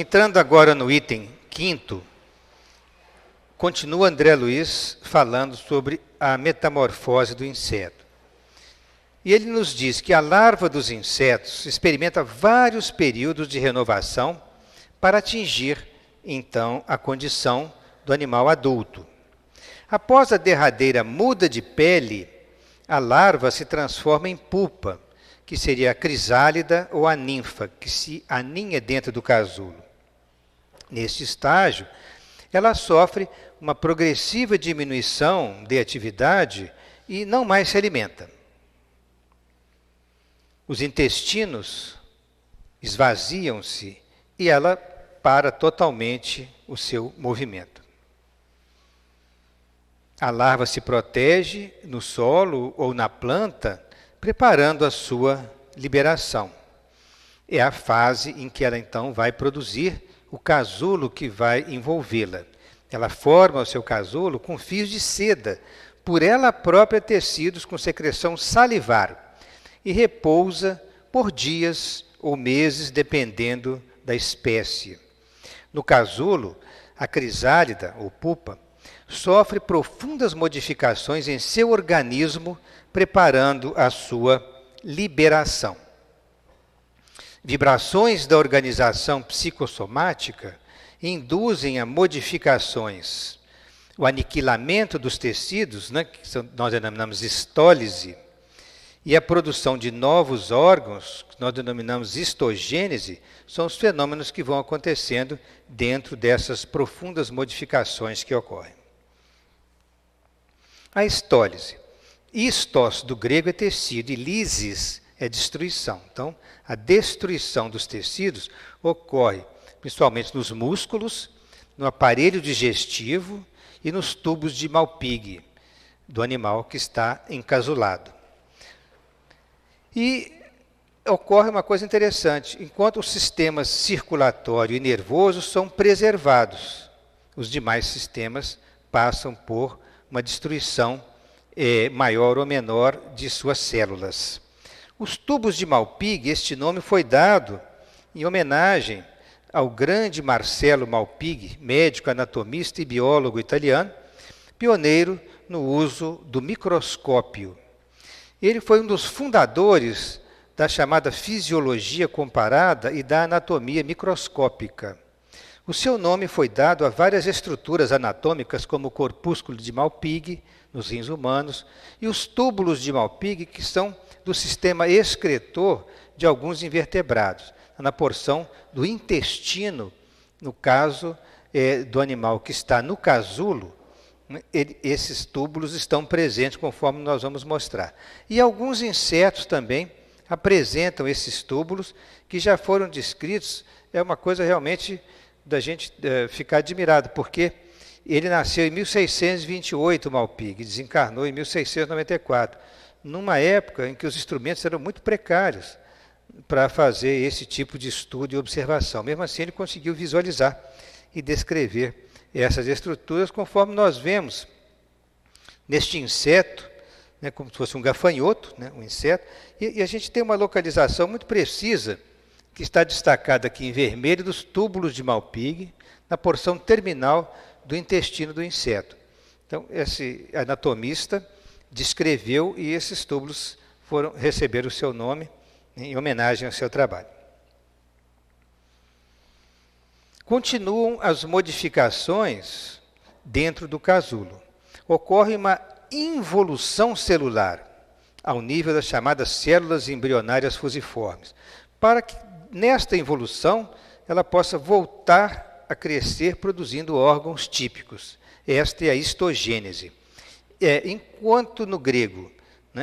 Entrando agora no item 5º, continua André Luiz falando sobre a metamorfose do inseto. E ele nos diz que a larva dos insetos experimenta vários períodos de renovação para atingir, então, a condição do animal adulto. Após a derradeira muda de pele, a larva se transforma em pupa, que seria a crisálida ou a ninfa, que se aninha dentro do casulo. Neste estágio, ela sofre uma progressiva diminuição de atividade e não mais se alimenta. Os intestinos esvaziam-se e ela para totalmente o seu movimento. A larva se protege no solo ou na planta, preparando a sua liberação. É a fase em que ela então vai produzir o casulo que vai envolvê-la. Ela forma o seu casulo com fios de seda, por ela própria tecidos com secreção salivar, e repousa por dias ou meses, dependendo da espécie. No casulo, a crisálida, ou pupa, sofre profundas modificações em seu organismo, preparando a sua liberação. Vibrações da organização psicossomática induzem a modificações. O aniquilamento dos tecidos, que nós denominamos histólise, e a produção de novos órgãos, que nós denominamos histogênese, são os fenômenos que vão acontecendo dentro dessas profundas modificações que ocorrem. A histólise. Histos, do grego, é tecido, e lisis é destruição. Então, a destruição dos tecidos ocorre principalmente nos músculos, no aparelho digestivo e nos tubos de Malpighi, do animal que está encasulado. E ocorre uma coisa interessante: enquanto os sistemas circulatório e nervoso são preservados, os demais sistemas passam por uma destruição maior ou menor de suas células. Os tubos de Malpighi, este nome foi dado em homenagem ao grande Marcello Malpighi, médico, anatomista e biólogo italiano, pioneiro no uso do microscópio. Ele foi um dos fundadores da chamada fisiologia comparada e da anatomia microscópica. O seu nome foi dado a várias estruturas anatômicas, como o corpúsculo de Malpighi, nos rins humanos, e os túbulos de Malpighi, que são do sistema excretor de alguns invertebrados, na porção do intestino, no caso do animal que está no casulo. Esses túbulos estão presentes, conforme nós vamos mostrar. E alguns insetos também apresentam esses túbulos, que já foram descritos. É uma coisa realmente da gente ficar admirado, porque ele nasceu em 1628, Malpighi, desencarnou em 1694, numa época em que os instrumentos eram muito precários para fazer esse tipo de estudo e observação. Mesmo assim, ele conseguiu visualizar e descrever essas estruturas, conforme nós vemos neste inseto, como se fosse um gafanhoto, um inseto, e a gente tem uma localização muito precisa, que está destacada aqui em vermelho, dos túbulos de Malpighi, na porção terminal do intestino do inseto. Então, esse anatomista descreveu, e esses túbulos receberam o seu nome em homenagem ao seu trabalho. Continuam as modificações dentro do casulo. Ocorre uma involução celular ao nível das chamadas células embrionárias fusiformes, para que nesta involução ela possa voltar a crescer produzindo órgãos típicos. Esta é a histogênese. Enquanto no grego,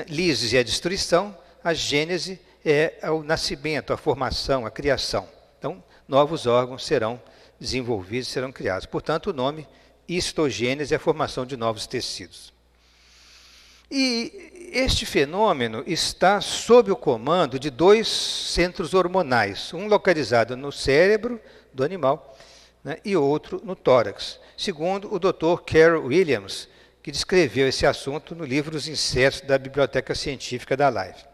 lisis é a destruição, a gênese é o nascimento, a formação, a criação. Então, novos órgãos serão desenvolvidos, serão criados. Portanto, o nome histogênese é a formação de novos tecidos. E este fenômeno está sob o comando de dois centros hormonais, um localizado no cérebro do animal, e outro no tórax, segundo o Dr. Carol Williams, que descreveu esse assunto no livro Os Insetos da Biblioteca Científica da Life.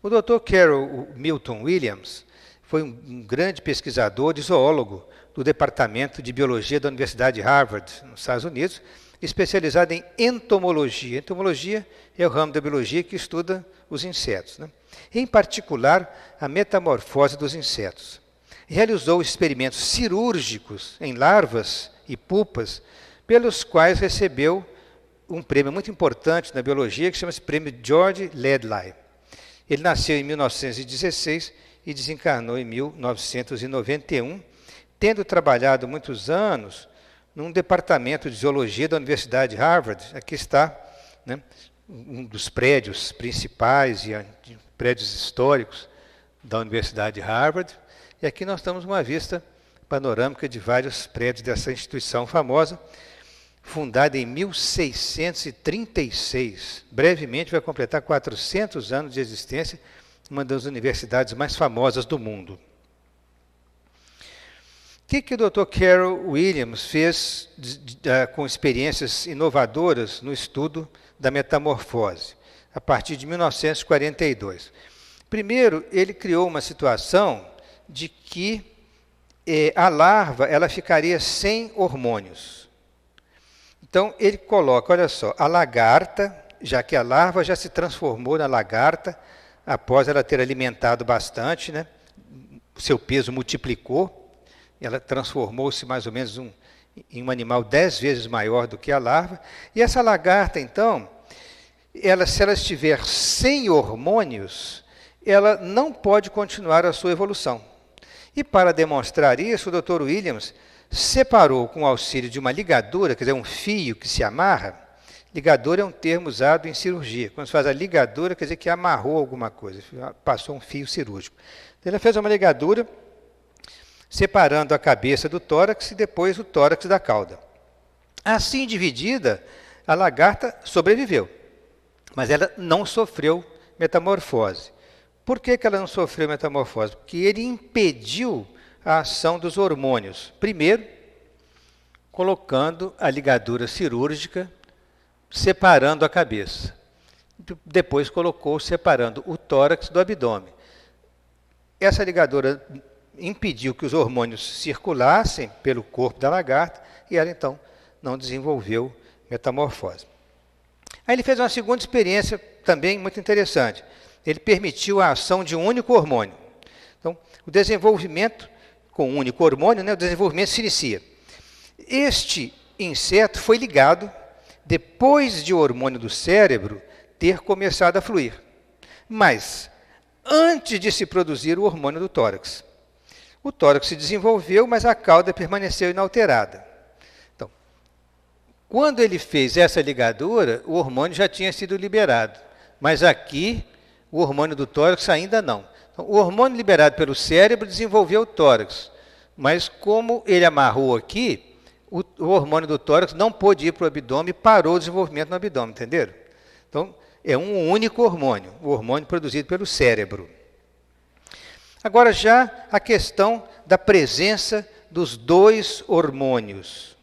O Dr. Carol Milton Williams foi um grande pesquisador e zoólogo do Departamento de Biologia da Universidade de Harvard, nos Estados Unidos, especializado em entomologia. Entomologia é o ramo da biologia que estuda os insetos, né? Em particular, a metamorfose dos insetos. Realizou experimentos cirúrgicos em larvas e pupas, pelos quais recebeu um prêmio muito importante na biologia, que chama-se Prêmio George Laidlaw. Ele nasceu em 1916 e desencarnou em 1991, tendo trabalhado muitos anos num departamento de zoologia da Universidade de Harvard. Aqui está, né, um dos prédios principais e prédios históricos da Universidade de Harvard. E aqui nós temos uma vista panorâmica de vários prédios dessa instituição famosa, fundada em 1636. Brevemente vai completar 400 anos de existência, uma das universidades mais famosas do mundo. O que o Dr. Carroll Williams fez com experiências inovadoras no estudo da metamorfose, a partir de 1942? Primeiro, ele criou uma situação de que a larva ela ficaria sem hormônios. Então, ele coloca, olha só, a lagarta, já que a larva já se transformou na lagarta, após ela ter alimentado bastante, né? O seu peso multiplicou, ela transformou-se mais ou menos em um animal 10 vezes maior do que a larva. E essa lagarta, então, se ela estiver sem hormônios, ela não pode continuar a sua evolução. E para demonstrar isso, o Dr. Williams separou com o auxílio de uma ligadura, quer dizer, um fio que se amarra. Ligadura é um termo usado em cirurgia. Quando se faz a ligadura, quer dizer que amarrou alguma coisa, passou um fio cirúrgico. Então, ele fez uma ligadura separando a cabeça do tórax e depois o tórax da cauda. Assim dividida, a lagarta sobreviveu, mas ela não sofreu metamorfose. Por que ela não sofreu metamorfose? Porque ele impediu a ação dos hormônios. Primeiro, colocando a ligadura cirúrgica, separando a cabeça. Depois colocou separando o tórax do abdômen. Essa ligadura impediu que os hormônios circulassem pelo corpo da lagarta e ela, então, não desenvolveu metamorfose. Aí ele fez uma segunda experiência também muito interessante. Ele permitiu a ação de um único hormônio. Então, o desenvolvimento com um único hormônio, né, o desenvolvimento se inicia. Este inseto foi ligado depois de o hormônio do cérebro ter começado a fluir, mas antes de se produzir o hormônio do tórax. O tórax se desenvolveu, mas a cauda permaneceu inalterada. Então, quando ele fez essa ligadura, o hormônio já tinha sido liberado, mas aqui o hormônio do tórax ainda não. Então, o hormônio liberado pelo cérebro desenvolveu o tórax, mas como ele amarrou aqui, o hormônio do tórax não pôde ir para o abdômen e parou o desenvolvimento no abdômen, entenderam? Então, é um único hormônio, o hormônio produzido pelo cérebro. Agora já a questão da presença dos dois hormônios.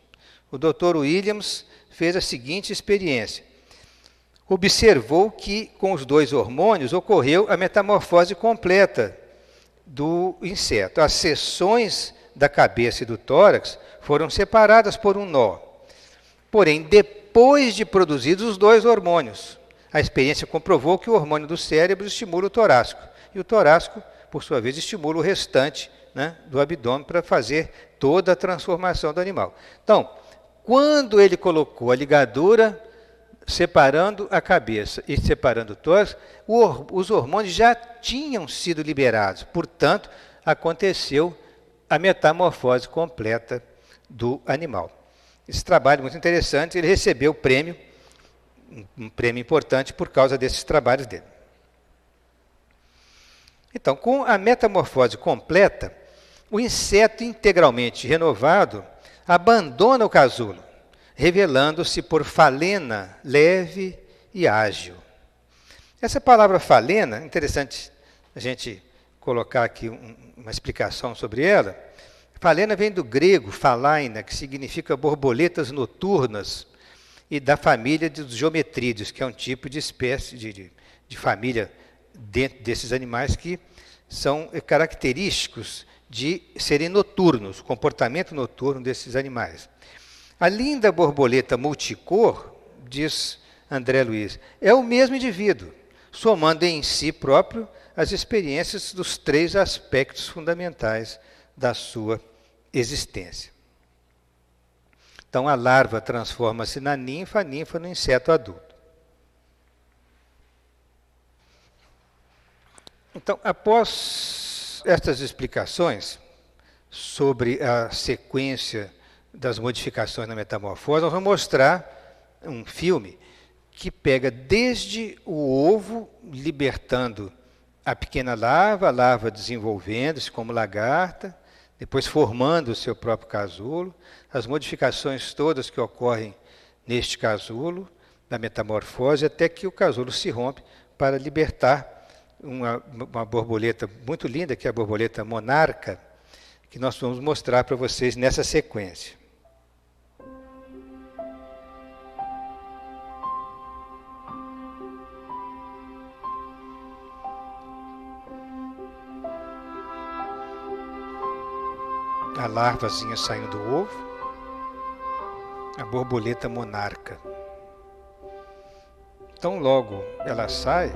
O Dr. Williams fez a seguinte experiência. Observou que com os dois hormônios ocorreu a metamorfose completa do inseto. As seções da cabeça e do tórax foram separadas por um nó. Porém, depois de produzidos os dois hormônios, a experiência comprovou que o hormônio do cérebro estimula o torácico. E o torácico, por sua vez, estimula o restante, né, do abdômen para fazer toda a transformação do animal. Então, quando ele colocou a ligadura separando a cabeça e separando o tórax, os hormônios já tinham sido liberados. Portanto, aconteceu a metamorfose completa do animal. Esse trabalho muito interessante, ele recebeu o prêmio, um prêmio importante por causa desses trabalhos dele. Então, com a metamorfose completa, o inseto integralmente renovado abandona o casulo, revelando-se por falena, leve e ágil. Essa palavra falena, interessante a gente colocar aqui uma explicação sobre ela. Falena vem do grego falaina, que significa borboletas noturnas, e da família dos geometrídeos, que é um tipo de espécie de família dentro desses animais que são característicos de serem noturnos, o comportamento noturno desses animais. A linda borboleta multicor, diz André Luiz, é o mesmo indivíduo, somando em si próprio as experiências dos 3 aspectos fundamentais da sua existência. Então, a larva transforma-se na ninfa, a ninfa no inseto adulto. Então, após estas explicações sobre a sequência das modificações na metamorfose, nós vamos mostrar um filme que pega desde o ovo, libertando a pequena larva, a larva desenvolvendo-se como lagarta, depois formando o seu próprio casulo, as modificações todas que ocorrem neste casulo, da metamorfose, até que o casulo se rompe para libertar uma borboleta muito linda, que é a borboleta monarca, que nós vamos mostrar para vocês nessa sequência. A larvazinha saindo do ovo, a borboleta monarca. Então, logo ela sai,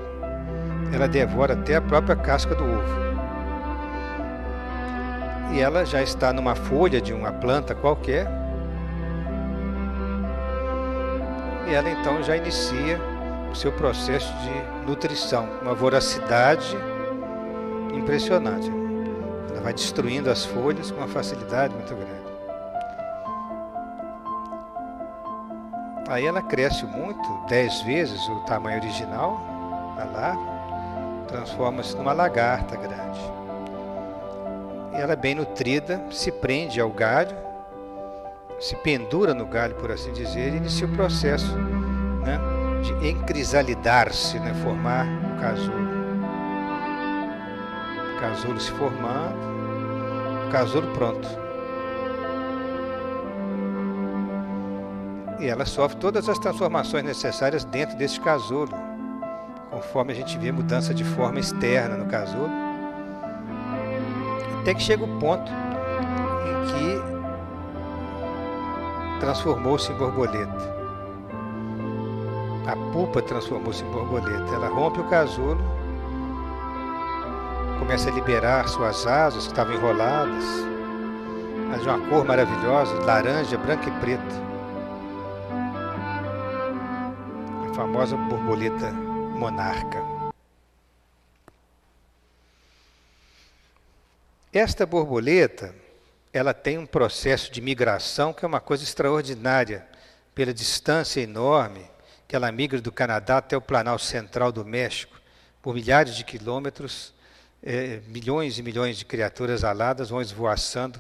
ela devora até a própria casca do ovo. E ela já está numa folha de uma planta qualquer. E ela então já inicia o seu processo de nutrição, uma voracidade impressionante. Ela vai destruindo as folhas com uma facilidade muito grande. Aí ela cresce muito, 10 vezes o tamanho original da larva, transforma-se numa lagarta grande. E ela, bem nutrida, se prende ao galho, se pendura no galho, por assim dizer, e inicia o processo, né, de encrisalidar-se, né, formar o casulo. O casulo se formando, o casulo pronto. E ela sofre todas as transformações necessárias dentro desse casulo, conforme a gente vê mudança de forma externa no casulo, até que chega o ponto em que transformou-se em borboleta. A pupa transformou-se em borboleta. Ela rompe o casulo, começa a liberar suas asas que estavam enroladas, mas de uma cor maravilhosa, laranja, branca e preta. A famosa borboleta monarca. Esta borboleta, ela tem um processo de migração que é uma coisa extraordinária, pela distância enorme que ela migra do Canadá até o Planalto Central do México, por milhares de quilômetros, milhões e milhões de criaturas aladas vão esvoaçando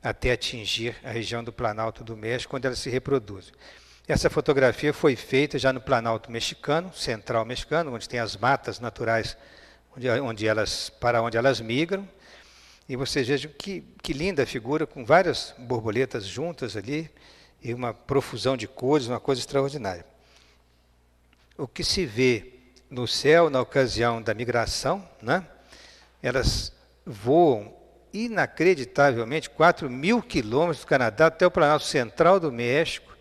até atingir a região do Planalto do México, onde elas se reproduzem. Essa fotografia foi feita já no Planalto mexicano, central mexicano, onde tem as matas naturais para onde elas migram. E vocês vejam que linda figura, com várias borboletas juntas ali, e uma profusão de cores, uma coisa extraordinária. O que se vê no céu na ocasião da migração, né? Elas voam inacreditavelmente 4.000 quilômetros do Canadá até o Planalto Central do México,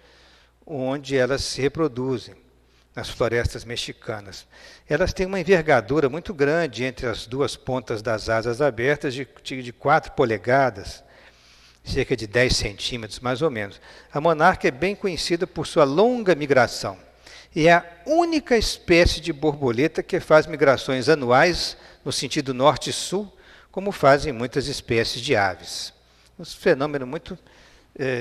onde elas se reproduzem, nas florestas mexicanas. Elas têm uma envergadura muito grande entre as duas pontas das asas abertas, de 4 polegadas, cerca de 10 centímetros, mais ou menos. A monarca é bem conhecida por sua longa migração. E é a única espécie de borboleta que faz migrações anuais no sentido norte e sul, como fazem muitas espécies de aves. Um fenômeno muito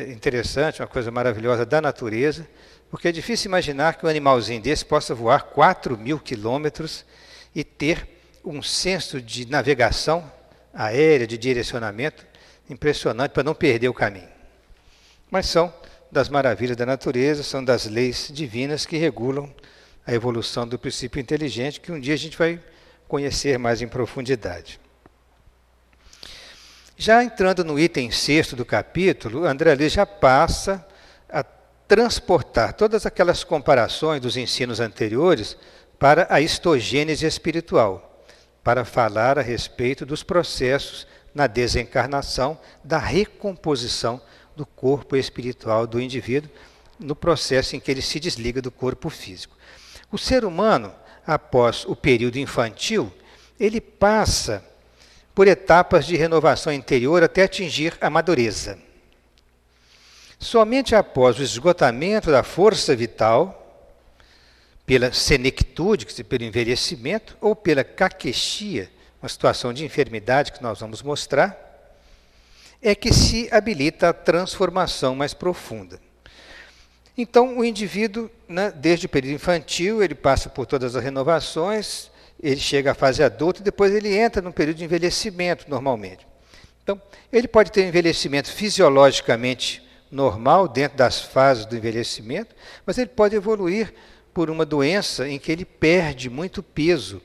interessante, uma coisa maravilhosa da natureza, porque é difícil imaginar que um animalzinho desse possa voar 4.000 quilômetros e ter um senso de navegação aérea, de direcionamento, impressionante para não perder o caminho. Mas são das maravilhas da natureza, são das leis divinas que regulam a evolução do princípio inteligente, que um dia a gente vai conhecer mais em profundidade. Já entrando no item 6º do capítulo, André Luiz já passa a transportar todas aquelas comparações dos ensinos anteriores para a histogênese espiritual. para falar a respeito dos processos na desencarnação, da recomposição do corpo espiritual do indivíduo, no processo em que ele se desliga do corpo físico. O ser humano, após o período infantil, ele passa por etapas de renovação interior até atingir a madureza. Somente após o esgotamento da força vital, pela senectude, pelo envelhecimento, ou pela caquexia, uma situação de enfermidade que nós vamos mostrar, é que se habilita a transformação mais profunda. Então, o indivíduo, né, desde o período infantil, ele passa por todas as renovações, ele chega à fase adulta e depois ele entra num período de envelhecimento, normalmente. Então, ele pode ter um envelhecimento fisiologicamente normal, dentro das fases do envelhecimento, mas ele pode evoluir por uma doença em que ele perde muito peso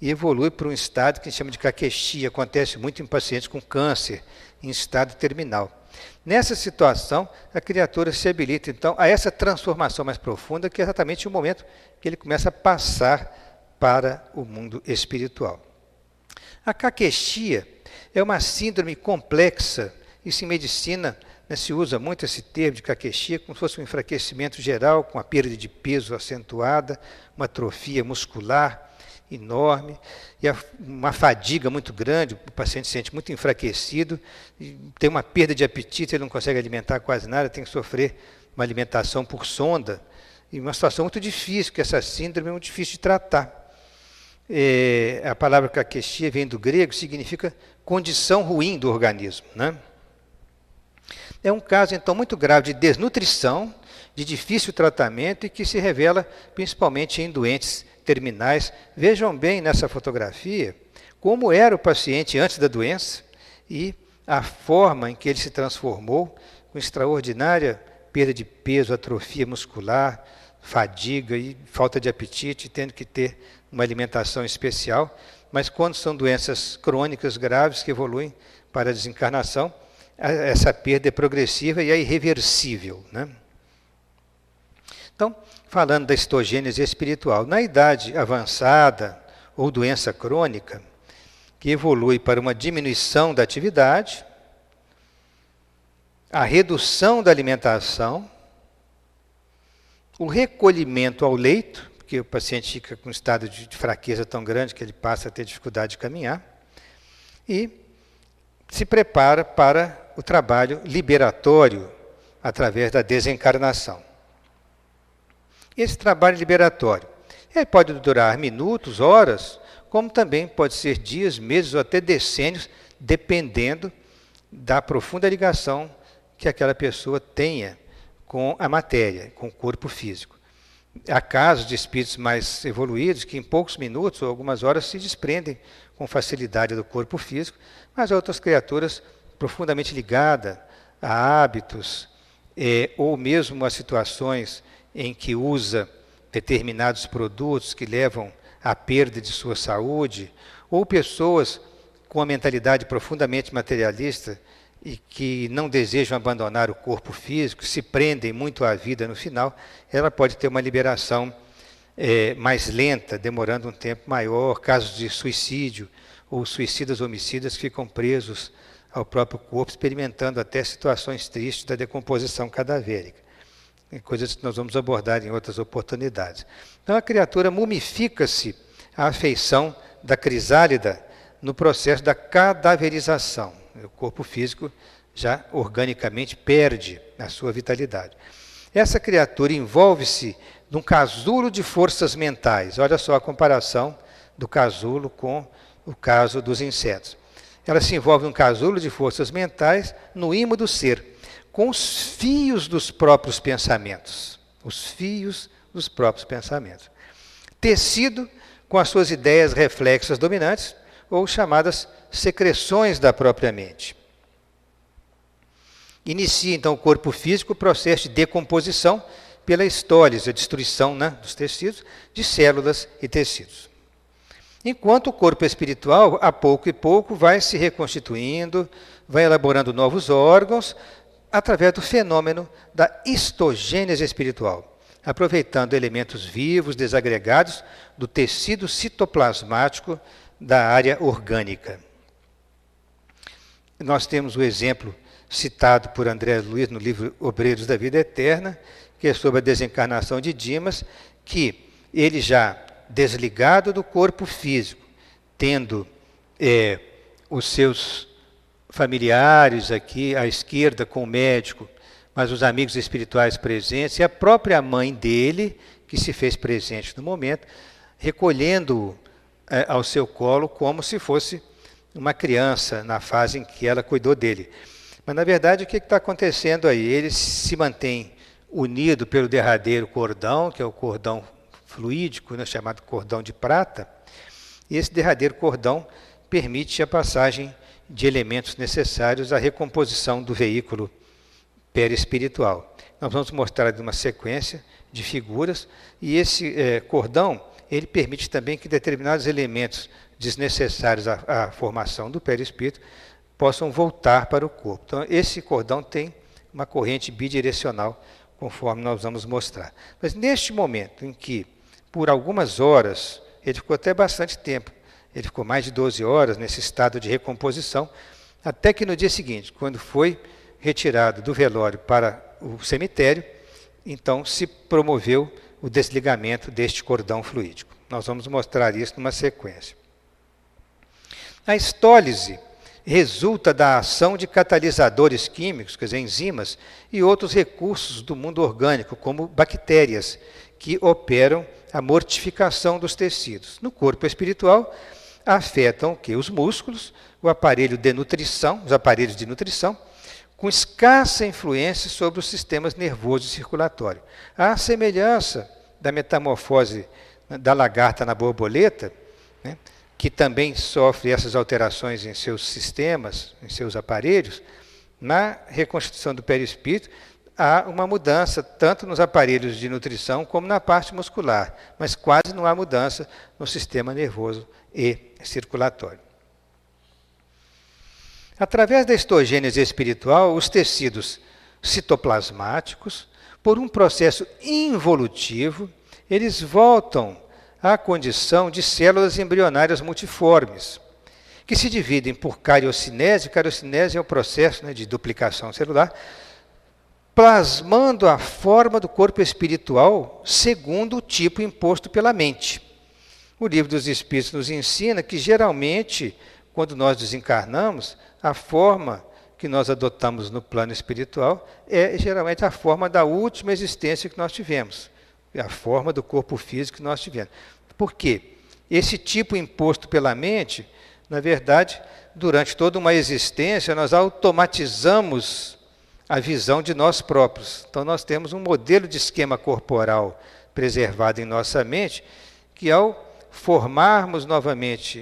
e evolui para um estado que a gente chama de caquexia, acontece muito em pacientes com câncer, em estado terminal. Nessa situação, a criatura se habilita, então, a essa transformação mais profunda, que é exatamente o momento que ele começa a passar para o mundo espiritual. A caquexia é uma síndrome complexa, isso em medicina, né, se usa muito esse termo de caquexia, como se fosse um enfraquecimento geral, com a perda de peso acentuada, uma atrofia muscular enorme, e uma fadiga muito grande, o paciente se sente muito enfraquecido, tem uma perda de apetite, ele não consegue alimentar quase nada, tem que sofrer uma alimentação por sonda, e uma situação muito difícil, porque essa síndrome é muito difícil de tratar. A palavra caquexia vem do grego, significa condição ruim do organismo, né? É um caso, então, muito grave de desnutrição, de difícil tratamento e que se revela principalmente em doentes terminais. Vejam bem nessa fotografia como era o paciente antes da doença e a forma em que ele se transformou, com extraordinária perda de peso, atrofia muscular, fadiga e falta de apetite, tendo que ter uma alimentação especial. Mas quando são doenças crônicas graves que evoluem para a desencarnação, essa perda é progressiva e é irreversível, né? Então, falando da histogênese espiritual, na idade avançada ou doença crônica, que evolui para uma diminuição da atividade, a redução da alimentação, o recolhimento ao leito, porque o paciente fica com um estado de fraqueza tão grande que ele passa a ter dificuldade de caminhar, e se prepara para o trabalho liberatório através da desencarnação. Esse trabalho liberatório pode durar minutos, horas, como também pode ser dias, meses ou até decênios, dependendo da profunda ligação que aquela pessoa tenha com a matéria, com o corpo físico. Há casos de espíritos mais evoluídos que em poucos minutos ou algumas horas se desprendem com facilidade do corpo físico, mas há outras criaturas profundamente ligadas a hábitos ou mesmo a situações em que usa determinados produtos que levam à perda de sua saúde, ou pessoas com a mentalidade profundamente materialista e que não desejam abandonar o corpo físico, se prendem muito à vida no final, ela pode ter uma liberação mais lenta, demorando um tempo maior, casos de suicídio, ou suicidas homicidas que ficam presos ao próprio corpo, experimentando até situações tristes da decomposição cadavérica. Coisas que nós vamos abordar em outras oportunidades. Então a criatura mumifica-se à afeição da crisálida no processo da cadaverização. O corpo físico já organicamente perde a sua vitalidade. Essa criatura envolve-se num casulo de forças mentais. Olha só a comparação do casulo com o caso dos insetos. Ela se envolve num casulo de forças mentais, no imo do ser, com os fios dos próprios pensamentos. Os fios dos próprios pensamentos. Tecido com as suas ideias reflexas dominantes, ou chamadas secreções da própria mente. Inicia, então, o corpo físico o processo de decomposição pela estólise, a destruição, né, dos tecidos, de células e tecidos. Enquanto o corpo espiritual, a pouco e pouco, vai se reconstituindo, vai elaborando novos órgãos, através do fenômeno da histogênese espiritual, aproveitando elementos vivos, desagregados, do tecido citoplasmático da área orgânica. Nós temos o exemplo citado por André Luiz no livro Obreiros da Vida Eterna, que é sobre a desencarnação de Dimas, que ele já desligado do corpo físico, tendo os seus familiares aqui à esquerda com o médico, mas os amigos espirituais presentes, e a própria mãe dele, que se fez presente no momento, recolhendo-o ao seu colo como se fosse uma criança na fase em que ela cuidou dele. Mas, na verdade, o que está acontecendo aí? Ele se mantém unido pelo derradeiro cordão, que é o cordão fluídico, né, chamado cordão de prata, e esse derradeiro cordão permite a passagem de elementos necessários à recomposição do veículo perispiritual. Nós vamos mostrar uma sequência de figuras, e esse cordão ele permite também que determinados elementos desnecessários à formação do perispírito possam voltar para o corpo. Então, esse cordão tem uma corrente bidirecional, conforme nós vamos mostrar. Mas neste momento em que, por algumas horas, ele ficou até bastante tempo, ele ficou mais de 12 horas nesse estado de recomposição, até que no dia seguinte, quando foi retirado do velório para o cemitério, então se promoveu o desligamento deste cordão fluídico. Nós vamos mostrar isso numa sequência. A estólise resulta da ação de catalisadores químicos, quer dizer, enzimas, e outros recursos do mundo orgânico, como bactérias, que operam a mortificação dos tecidos. No corpo espiritual, afetam o quê? Os músculos, o aparelho de nutrição, os aparelhos de nutrição, com escassa influência sobre os sistemas nervoso e circulatório. À semelhança da metamorfose da lagarta na borboleta, né, que também sofre essas alterações em seus sistemas, em seus aparelhos, na reconstituição do perispírito, há uma mudança tanto nos aparelhos de nutrição como na parte muscular, mas quase não há mudança no sistema nervoso e circulatório. Através da histogênese espiritual, os tecidos citoplasmáticos, por um processo involutivo, eles voltam à condição de células embrionárias multiformes, que se dividem por cariocinese. Cariocinese é o processo, né, de duplicação celular, plasmando a forma do corpo espiritual segundo o tipo imposto pela mente. O Livro dos Espíritos nos ensina que, geralmente, quando nós desencarnamos, a forma que nós adotamos no plano espiritual é geralmente a forma da última existência que nós tivemos, a forma do corpo físico que nós tivemos. Por quê? Esse tipo imposto pela mente, na verdade, durante toda uma existência, nós automatizamos a visão de nós próprios. Então, nós temos um modelo de esquema corporal preservado em nossa mente, que ao formarmos novamente,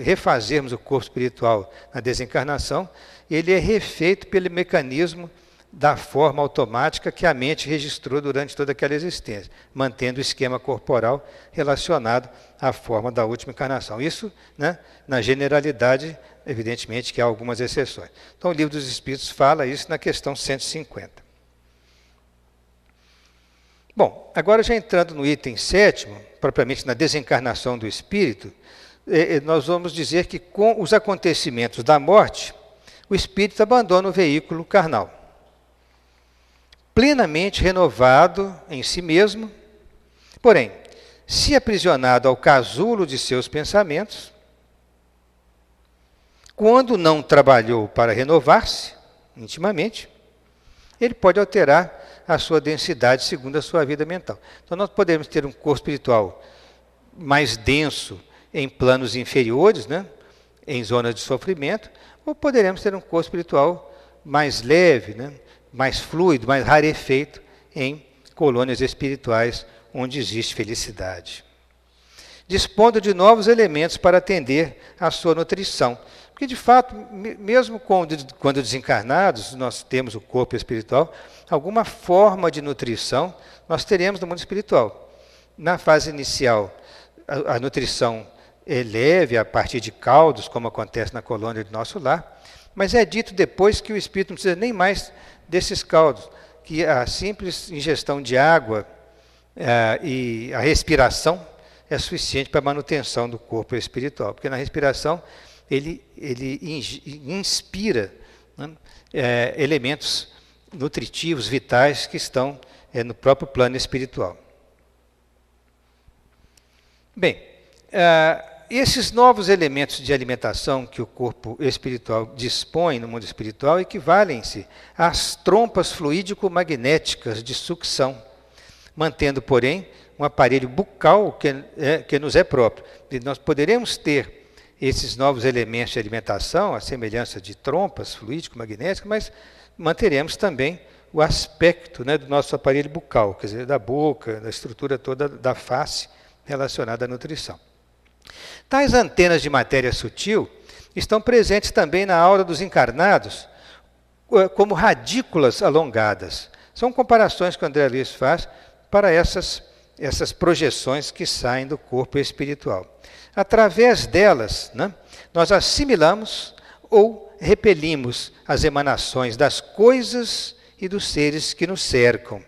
refazermos o corpo espiritual na desencarnação, ele é refeito pelo mecanismo da forma automática que a mente registrou durante toda aquela existência, mantendo o esquema corporal relacionado à forma da última encarnação. Isso, né, na generalidade, evidentemente que há algumas exceções. Então, o Livro dos Espíritos fala isso na questão 150. Bom, agora já entrando no item 7º, propriamente na desencarnação do espírito, nós vamos dizer que com os acontecimentos da morte, o espírito abandona o veículo carnal, plenamente renovado em si mesmo, porém, se aprisionado ao casulo de seus pensamentos, quando não trabalhou para renovar-se intimamente, ele pode alterar a sua densidade segundo a sua vida mental. Então, nós podemos ter um corpo espiritual mais denso em planos inferiores, né, em zonas de sofrimento, ou poderemos ter um corpo espiritual mais leve, né, mais fluido, mais rarefeito em colônias espirituais onde existe felicidade. Dispondo de novos elementos para atender à sua nutrição. Porque, de fato, mesmo quando desencarnados, nós temos o corpo espiritual, alguma forma de nutrição nós teremos no mundo espiritual. Na fase inicial, a nutrição é leve, a partir de caldos, como acontece na colônia do nosso lar, mas é dito depois que o espírito não precisa nem mais desses caldos, que a simples ingestão de água e a respiração, é suficiente para a manutenção do corpo espiritual, porque na respiração ele inspira, né, elementos nutritivos, vitais, que estão no próprio plano espiritual. Bem, esses novos elementos de alimentação que o corpo espiritual dispõe no mundo espiritual equivalem-se às trompas fluídico-magnéticas de sucção, mantendo, porém, um aparelho bucal que nos é próprio. E nós poderemos ter esses novos elementos de alimentação, a semelhança de trompas fluídico-magnéticas, mas manteremos também o aspecto, né, do nosso aparelho bucal, quer dizer, da boca, da estrutura toda da face relacionada à nutrição. Tais antenas de matéria sutil estão presentes também na aura dos encarnados como radículas alongadas. São comparações que o André Luiz faz para essas projeções que saem do corpo espiritual. Através delas, né, nós assimilamos ou repelimos as emanações das coisas e dos seres que nos cercam,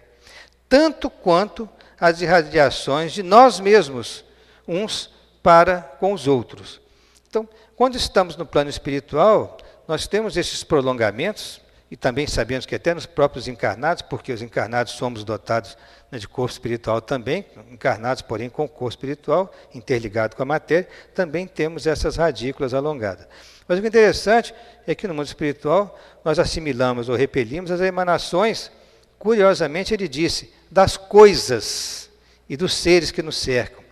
tanto quanto as irradiações de nós mesmos, uns para com os outros. Então, quando estamos no plano espiritual, nós temos esses prolongamentos, e também sabemos que até nos próprios encarnados, porque os encarnados somos dotados, né, de corpo espiritual também, encarnados, porém, com o corpo espiritual, interligado com a matéria, também temos essas radículas alongadas. Mas o que é interessante é que no mundo espiritual nós assimilamos ou repelimos as emanações, curiosamente ele disse, das coisas e dos seres que nos cercam.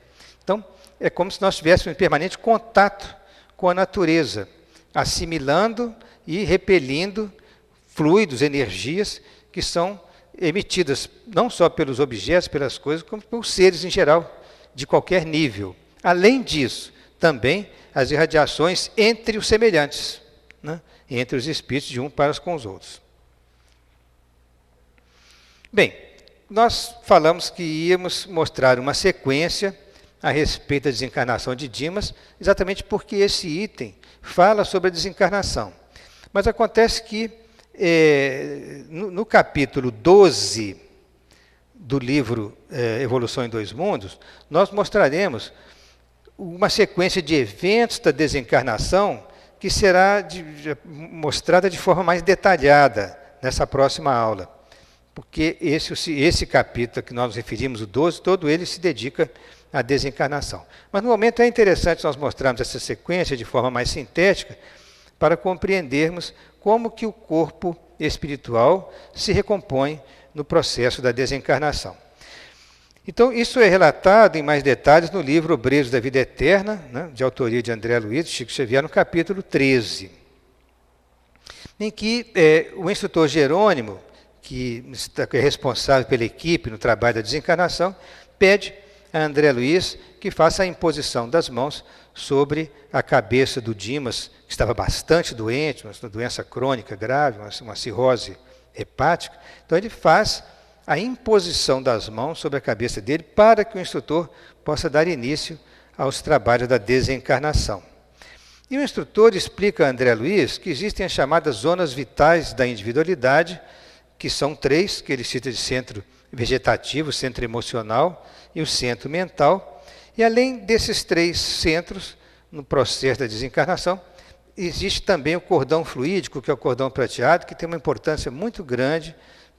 Então, é como se nós estivéssemos em permanente contato com a natureza, assimilando e repelindo fluidos, energias que são emitidas não só pelos objetos, pelas coisas, como pelos seres em geral, de qualquer nível. Além disso, também as irradiações entre os semelhantes, né, entre os espíritos de um para com os outros. Bem, nós falamos que íamos mostrar uma sequência a respeito da desencarnação de Dimas, exatamente porque esse item fala sobre a desencarnação. Mas acontece que, no capítulo 12 do livro Evolução em Dois Mundos, nós mostraremos uma sequência de eventos da desencarnação que será mostrada de forma mais detalhada nessa próxima aula. Porque esse capítulo que nós nos referimos, o 12, todo ele se dedica à desencarnação. Mas no momento é interessante nós mostrarmos essa sequência de forma mais sintética para compreendermos como que o corpo espiritual se recompõe no processo da desencarnação. Então, isso é relatado em mais detalhes no livro Obreiros da Vida Eterna, né, de autoria de André Luiz e Chico Xavier, no capítulo 13, em que o instrutor Jerônimo, que é responsável pela equipe no trabalho da desencarnação, pede a André Luiz que faça a imposição das mãos sobre a cabeça do Dimas, que estava bastante doente, uma doença crônica grave, uma cirrose hepática. Então ele faz a imposição das mãos sobre a cabeça dele para que o instrutor possa dar início aos trabalhos da desencarnação. E o instrutor explica a André Luiz que existem as chamadas zonas vitais da individualidade, que são 3, que ele cita de centro vegetativo, centro emocional e o centro mental. E além desses 3 centros, no processo da desencarnação, existe também o cordão fluídico, que é o cordão prateado, que tem uma importância muito grande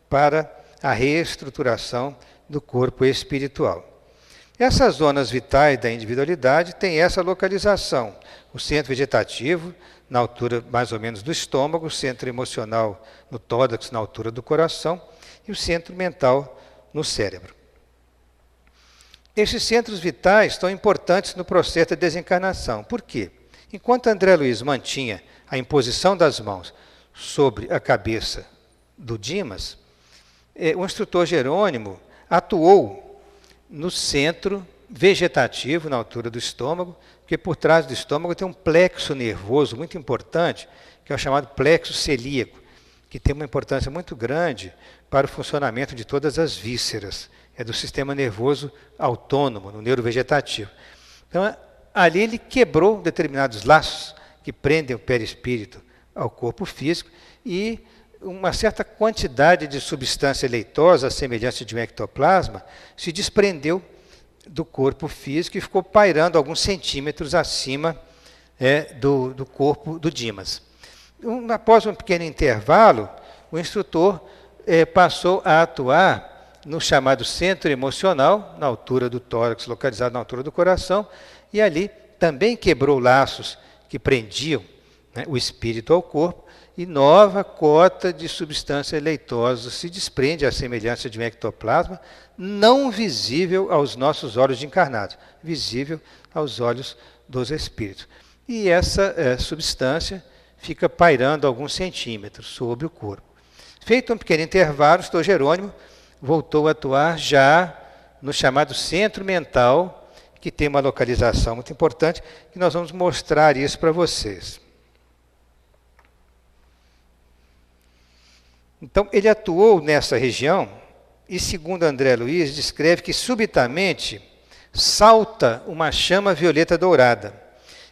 para a reestruturação do corpo espiritual. Essas zonas vitais da individualidade têm essa localização: o centro vegetativo, na altura mais ou menos do estômago, o centro emocional no tórax, na altura do coração, e o centro mental no cérebro. Esses centros vitais são importantes no processo da desencarnação. Por quê? Enquanto André Luiz mantinha a imposição das mãos sobre a cabeça do Dimas, o instrutor Jerônimo atuou no centro vegetativo, na altura do estômago, porque por trás do estômago tem um plexo nervoso muito importante, que é o chamado plexo celíaco, que tem uma importância muito grande para o funcionamento de todas as vísceras. É do sistema nervoso autônomo, no neurovegetativo. Então, ali ele quebrou determinados laços que prendem o perispírito ao corpo físico e uma certa quantidade de substância leitosa, à semelhança de um ectoplasma, se desprendeu do corpo físico e ficou pairando alguns centímetros acima do corpo do Dimas. Após um pequeno intervalo, o instrutor passou a atuar no chamado centro emocional, na altura do tórax, localizado na altura do coração, e ali também quebrou laços que prendiam, né, o espírito ao corpo, e nova cota de substância leitosa se desprende à semelhança de um ectoplasma, não visível aos nossos olhos de encarnados, visível aos olhos dos espíritos. E essa substância fica pairando alguns centímetros sobre o corpo. Feito um pequeno intervalo, o Dr. Jerônimo voltou a atuar já no chamado centro mental, que tem uma localização muito importante, que nós vamos mostrar isso para vocês. Então, ele atuou nessa região e, segundo André Luiz, descreve que subitamente salta uma chama violeta dourada.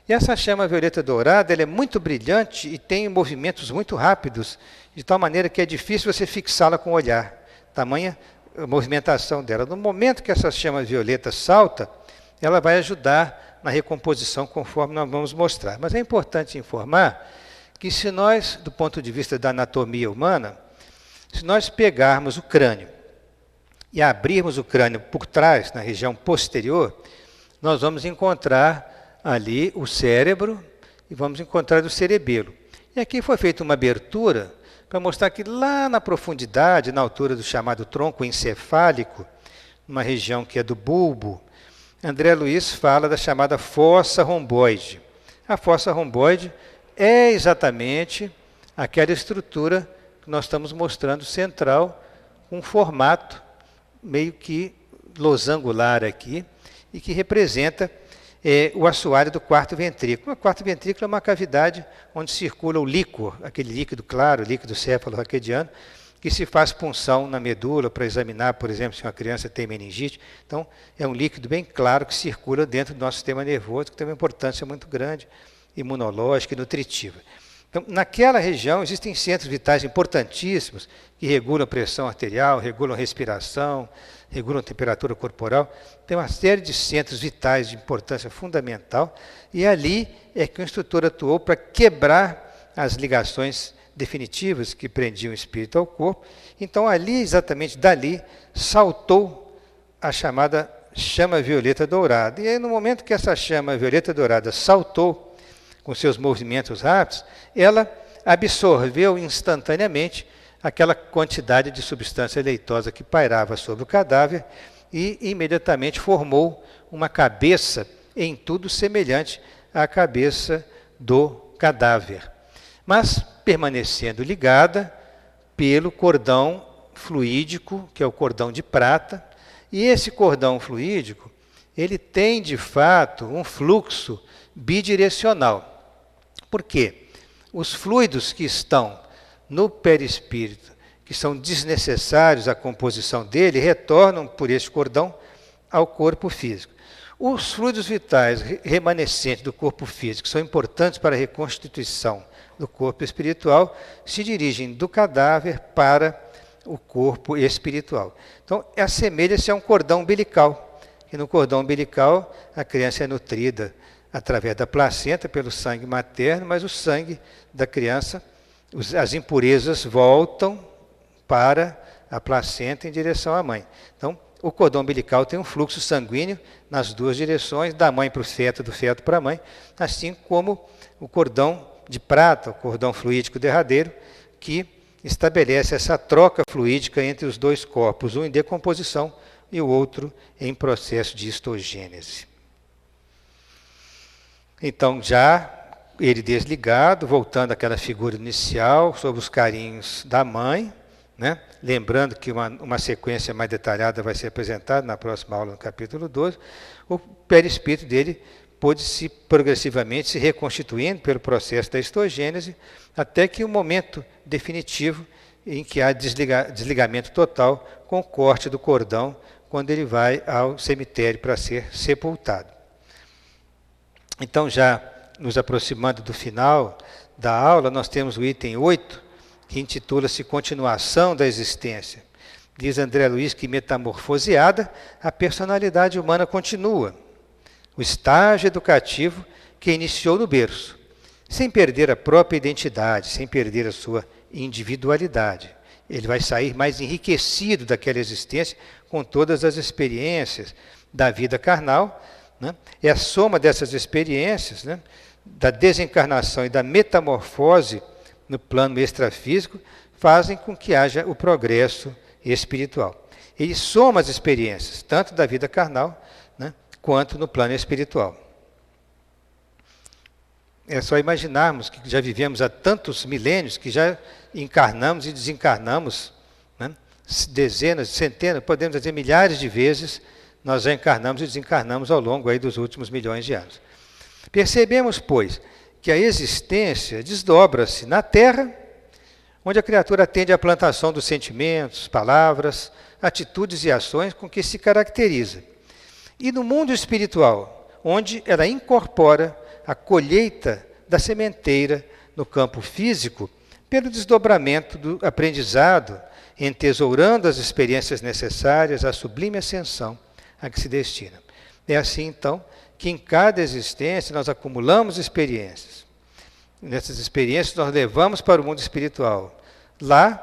E essa chama violeta dourada ela é muito brilhante e tem movimentos muito rápidos, de tal maneira que é difícil você fixá-la com o olhar. Tamanha a movimentação dela. No momento que essa chama violeta salta, ela vai ajudar na recomposição, conforme nós vamos mostrar. Mas é importante informar que se nós, do ponto de vista da anatomia humana, se nós pegarmos o crânio e abrirmos o crânio por trás, na região posterior, nós vamos encontrar ali o cérebro e vamos encontrar o cerebelo. E aqui foi feita uma abertura para mostrar que lá na profundidade, na altura do chamado tronco encefálico, numa região que é do bulbo, André Luiz fala da chamada fossa romboide. A fossa romboide é exatamente aquela estrutura que nós estamos mostrando central, com um formato meio que losangular aqui, e que representa o assoalho do quarto ventrículo. O quarto ventrículo é uma cavidade onde circula o líquor, aquele líquido claro, líquido céfalo-raquediano, que se faz punção na medula para examinar, por exemplo, se uma criança tem meningite. Então, é um líquido bem claro que circula dentro do nosso sistema nervoso, que tem uma importância muito grande, imunológica e nutritiva. Então, naquela região existem centros vitais importantíssimos que regulam a pressão arterial, regulam a respiração, regulam a temperatura corporal. Tem uma série de centros vitais de importância fundamental e ali é que o instrutor atuou para quebrar as ligações definitivas que prendiam o espírito ao corpo. Então, ali, exatamente dali, saltou a chamada chama violeta dourada. E aí, no momento que essa chama violeta dourada saltou, com seus movimentos rápidos, ela absorveu instantaneamente aquela quantidade de substância leitosa que pairava sobre o cadáver e imediatamente formou uma cabeça em tudo semelhante à cabeça do cadáver, mas permanecendo ligada pelo cordão fluídico, que é o cordão de prata, e esse cordão fluídico, ele tem de fato um fluxo bidirecional. Por quê? Os fluidos que estão no perispírito, que são desnecessários à composição dele, retornam por este cordão ao corpo físico. Os fluidos vitais remanescentes do corpo físico, que são importantes para a reconstituição do corpo espiritual, se dirigem do cadáver para o corpo espiritual. Então, assemelha-se a um cordão umbilical, e no cordão umbilical a criança é nutrida através da placenta, pelo sangue materno, mas o sangue da criança, as impurezas voltam para a placenta em direção à mãe. Então, o cordão umbilical tem um fluxo sanguíneo nas duas direções, da mãe para o feto, do feto para a mãe, assim como o cordão de prata, o cordão fluídico derradeiro, que estabelece essa troca fluídica entre os dois corpos, um em decomposição e o outro em processo de histogênese. Então, já ele desligado, voltando àquela figura inicial, sob os carinhos da mãe, né? Lembrando que uma sequência mais detalhada vai ser apresentada na próxima aula, no capítulo 12, o perispírito dele pôde se progressivamente se reconstituindo pelo processo da histogênese, até que o momento definitivo em que há desligamento total com o corte do cordão, quando ele vai ao cemitério para ser sepultado. Então, já nos aproximando do final da aula, nós temos o item 8, que intitula-se Continuação da Existência. Diz André Luiz que, metamorfoseada, a personalidade humana continua. O estágio educativo que iniciou no berço, sem perder a própria identidade, sem perder a sua individualidade. Ele vai sair mais enriquecido daquela existência com todas as experiências da vida carnal, né? É a soma dessas experiências, né, da desencarnação e da metamorfose no plano extrafísico, fazem com que haja o progresso espiritual. Ele soma as experiências, tanto da vida carnal, né, quanto no plano espiritual. É só imaginarmos que já vivemos há tantos milênios, que já encarnamos e desencarnamos, né, dezenas, centenas, podemos dizer milhares de vezes, nós já encarnamos e desencarnamos ao longo aí dos últimos milhões de anos. Percebemos, pois, que a existência desdobra-se na Terra, onde a criatura atende à plantação dos sentimentos, palavras, atitudes e ações com que se caracteriza. E no mundo espiritual, onde ela incorpora a colheita da sementeira no campo físico, pelo desdobramento do aprendizado, entesourando as experiências necessárias à sublime ascensão a que se destina. É assim, então, que em cada existência nós acumulamos experiências. Nessas experiências nós levamos para o mundo espiritual. Lá,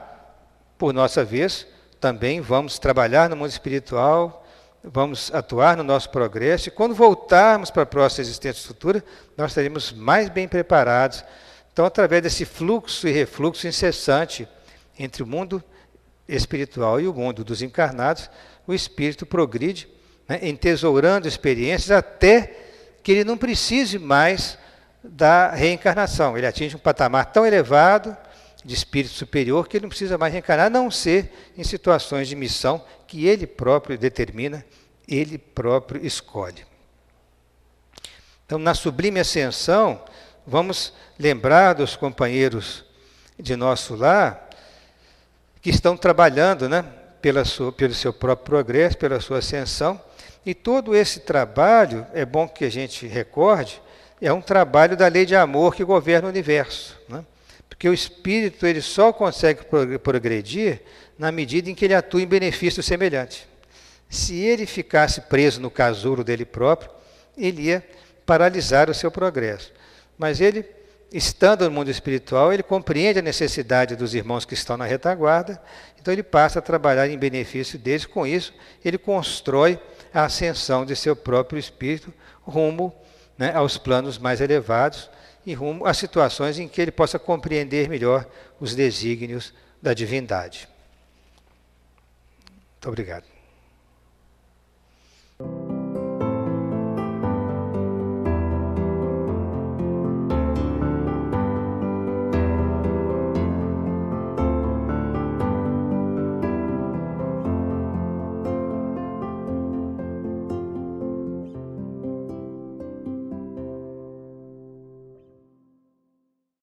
por nossa vez, também vamos trabalhar no mundo espiritual, vamos atuar no nosso progresso, e quando voltarmos para a próxima existência futura, nós estaremos mais bem preparados. Então, através desse fluxo e refluxo incessante entre o mundo espiritual e o mundo dos encarnados, o espírito progride, né, entesourando experiências até que ele não precise mais da reencarnação. Ele atinge um patamar tão elevado de espírito superior que ele não precisa mais reencarnar, a não ser em situações de missão que ele próprio determina, ele próprio escolhe. Então, na sublime ascensão, vamos lembrar dos companheiros de nosso lar que estão trabalhando, né, pelo seu próprio progresso, pela sua ascensão, e todo esse trabalho, é bom que a gente recorde, é um trabalho da lei de amor que governa o universo, né? Porque o espírito ele só consegue progredir na medida em que ele atua em benefício semelhante. Se ele ficasse preso no casulo dele próprio, ele ia paralisar o seu progresso. Mas ele, estando no mundo espiritual, ele compreende a necessidade dos irmãos que estão na retaguarda, então ele passa a trabalhar em benefício deles. Com isso, ele constrói a ascensão de seu próprio espírito rumo, né, aos planos mais elevados e rumo a situações em que ele possa compreender melhor os desígnios da divindade. Muito obrigado.